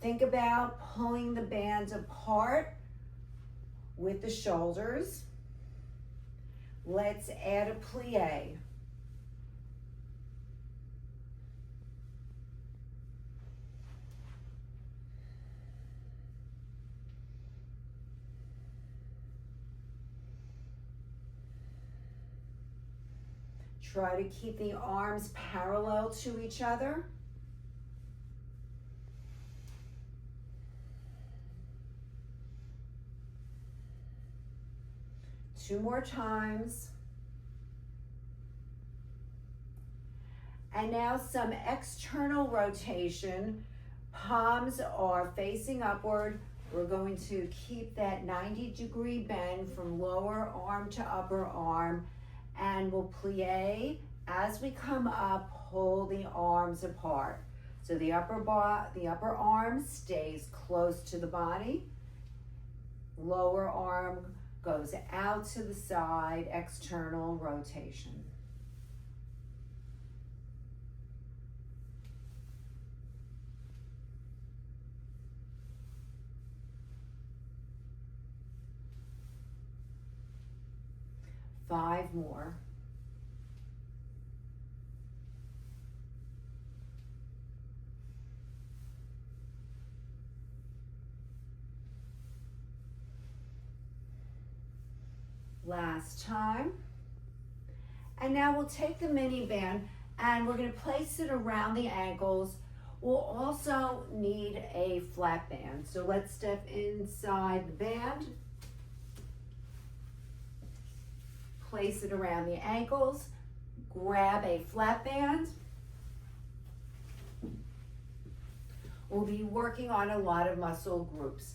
Think about pulling the bands apart with the shoulders. Let's add a plie. Try to keep the arms parallel to each other. Two more times. And now some external rotation. Palms are facing upward. We're going to keep that 90-degree bend from lower arm to upper arm, and we'll plie. As we come up, pull the arms apart. So the upper arm stays close to the body. Lower arm goes out to the side, external rotation. Five more. Last time. And now we'll take the mini band and we're going to place it around the ankles. We'll also need a flat band. So let's step inside the band. Place it around the ankles. Grab a flat band. We'll be working on a lot of muscle groups.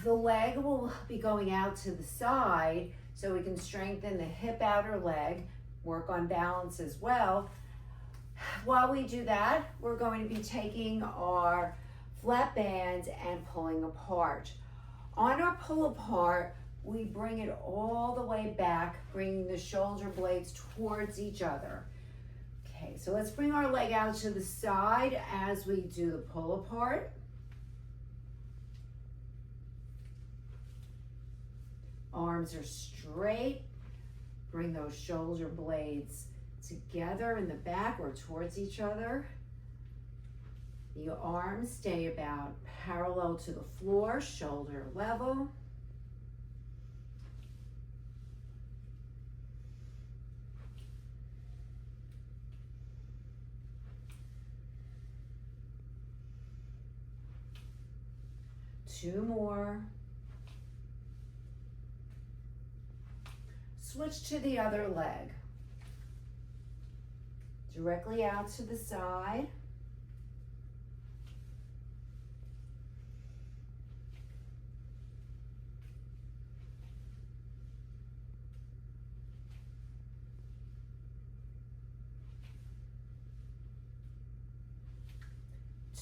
The leg will be going out to the side so we can strengthen the hip outer leg, work on balance as well. While we do that, we're going to be taking our flat bands and pulling apart. On our pull apart, we bring it all the way back, bringing the shoulder blades towards each other. Okay, so let's bring our leg out to the side as we do the pull apart. Arms are straight. Bring those shoulder blades together in the back or towards each other. The arms stay about parallel to the floor, shoulder level. Two more. Switch to the other leg. Directly out to the side.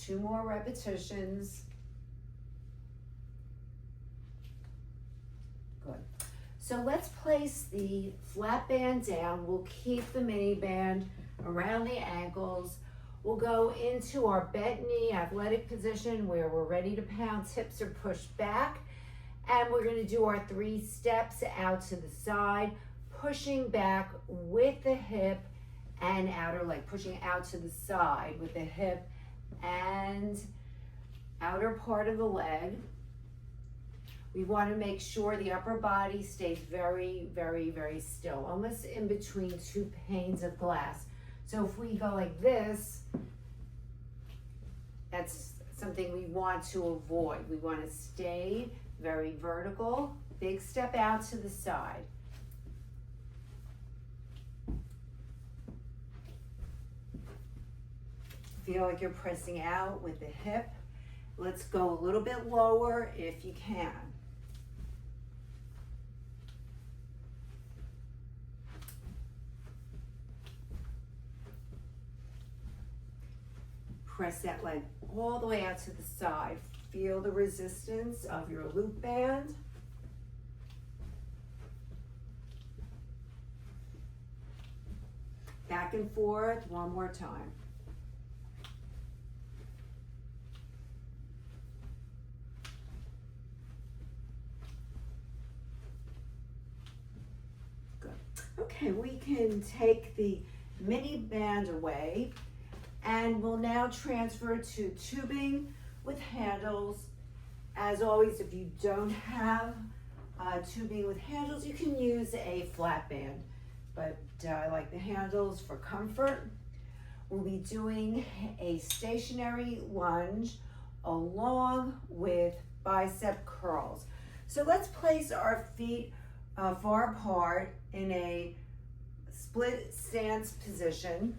Two more repetitions. Good. So let's place the flat band down. We'll keep the mini band around the ankles. We'll go into our bent knee athletic position where we're ready to pound. Hips are pushed back. And we're going to do our 3 steps out to the side, pushing back with the hip and outer leg, pushing out to the side with the hip and outer part of the leg. We want to make sure the upper body stays very, very, very still, almost in between 2 panes of glass. So if we go like this, that's something we want to avoid. We want to stay very vertical. Big step out to the side. Feel like you're pressing out with the hip. Let's go a little bit lower if you can. Press that leg all the way out to the side. Feel the resistance of your loop band. Back and forth, one more time. and we can take the mini band away, and we'll now transfer to tubing with handles. As always, if you don't have tubing with handles, you can use a flat band, but I like the handles for comfort. We'll be doing a stationary lunge along with bicep curls. So let's place our feet far apart in a split stance position.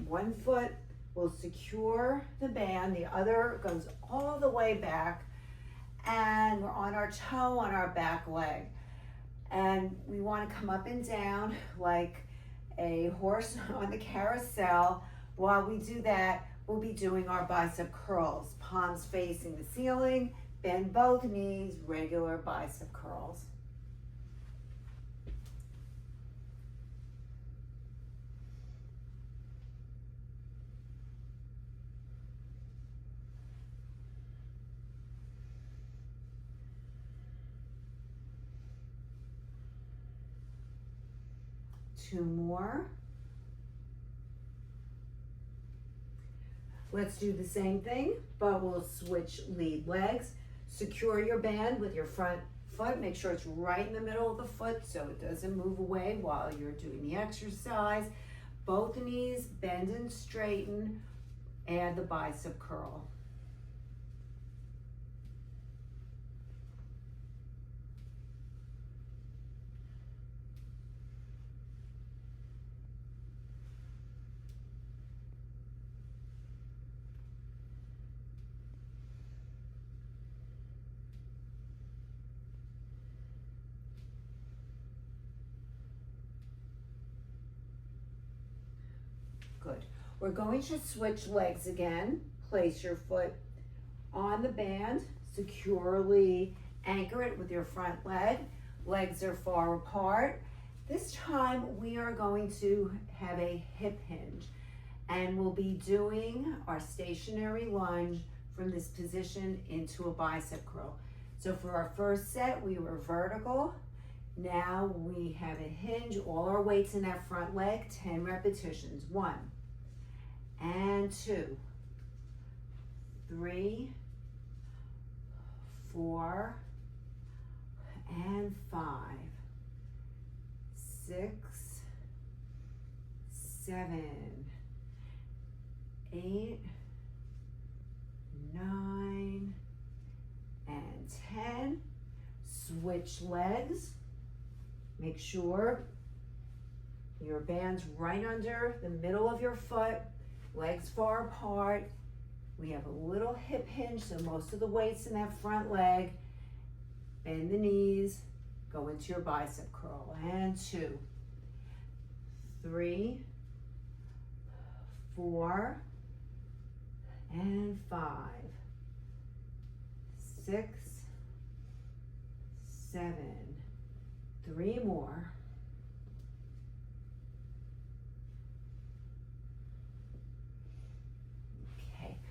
One foot will secure the band, the other goes all the way back, and we're on our toe on our back leg. And we want to come up and down like a horse on the carousel. While we do that, we'll be doing our bicep curls, palms facing the ceiling, bend both knees, regular bicep curls. Two more. Let's do the same thing, but we'll switch lead legs. Secure your band with your front foot. Make sure it's right in the middle of the foot so it doesn't move away while you're doing the exercise. Both knees bend and straighten. Add the bicep curl. Good. We're going to switch legs again. Place your foot on the band, securely anchor it with your front leg. Legs are far apart. This time we are going to have a hip hinge, and we'll be doing our stationary lunge from this position into a bicep curl. So for our first set, we were vertical. Now we have a hinge, all our weight's in that front leg, 10 repetitions. 1 and 2, 3, 4, and 5, 6, 7, 8, 9, and 10. Switch legs. Make sure your band's right under the middle of your foot, legs far apart. We have a little hip hinge, so most of the weight's in that front leg. Bend the knees, go into your bicep curl. And 2, 3, 4, and 5, 6, 7, 3 more,